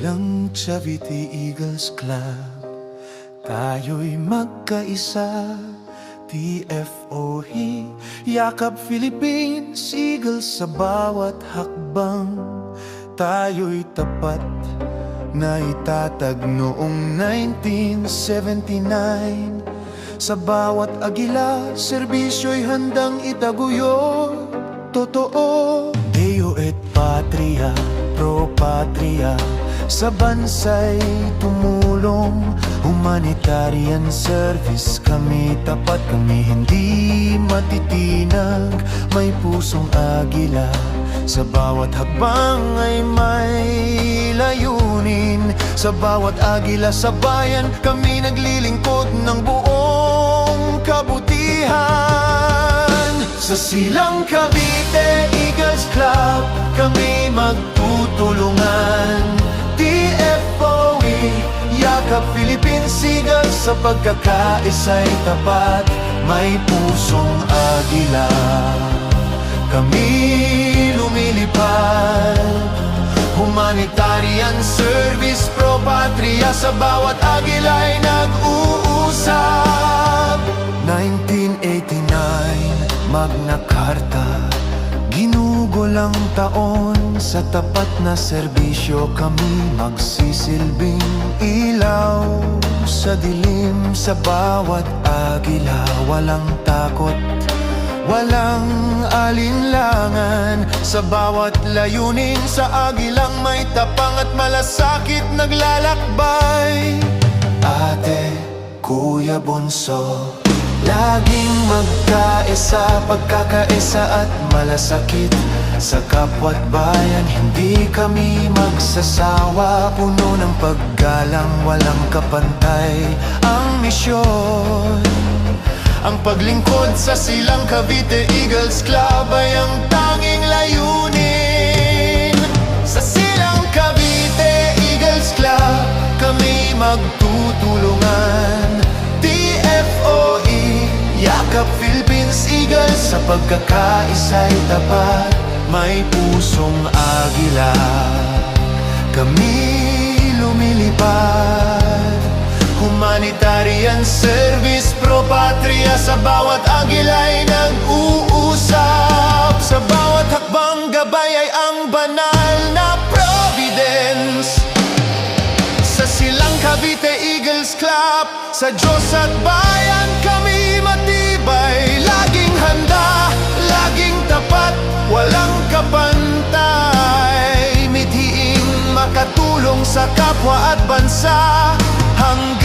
Bilang Cavite Eagles Club, tayo'y magkaisa. TFOE, yakap Philippines Eagles sa bawat hakbang. Tayo'y tapat na itatag noong 1979. Sa bawat agila, serbisyo'y handang itaguyod. Totoo, Deo et Patria, pro patria, sa bansa'y tumulong. Humanitarian service kami, tapat kami, hindi matitinag. May pusong agila, sa bawat hakbang ay may layunin. Sa bawat agila sa bayan, kami naglilingkod ng buong kabutihan. Sa Silang Cavite Eagles Club, kami magtutulungan. TFOE, yakap Philippines Eagles, sa pagkakaisa'y tapat. May pusong agila, kami lumilipad. Humanitarian service, pro patria, sa bawat agila'y nag-uusap. 1989, Magna Carta, ginugulang taon. Sa tapat na serbisyo kami magsisilbing ilaw. Sa dilim, sa bawat agila, walang takot, walang alinlangan. Sa bawat layunin, sa agilang may tapang at malasakit naglalakbay. Ate, kuya, bunso, laging magkaisa, pagkakaisa at malasakit. Sa kapwa't bayan, hindi kami magsasawa. Puno ng paggalang, walang kapantay ang misyon. Ang paglingkod sa Silang Cavite Eagles Club ay ang tanging layunin. Sa Silang Cavite Eagles Club, kami magtutulungan. TFOE, yakap Philippines Eagles, sa pagkakaisa'y tapat. May pusong agila, kami lumilipad. Humanitarian service, pro patria, sa bawat agila'y nag-uusap. Sa bawat hakbang, gabay ay ang banal na providence. Sa Silang Cavite Eagles Club, sa Diyos at bayan kami matibay. Laging handa, laging tapat, walang kapantay. Mithiing makatulong sa kapwa at bansa hanggang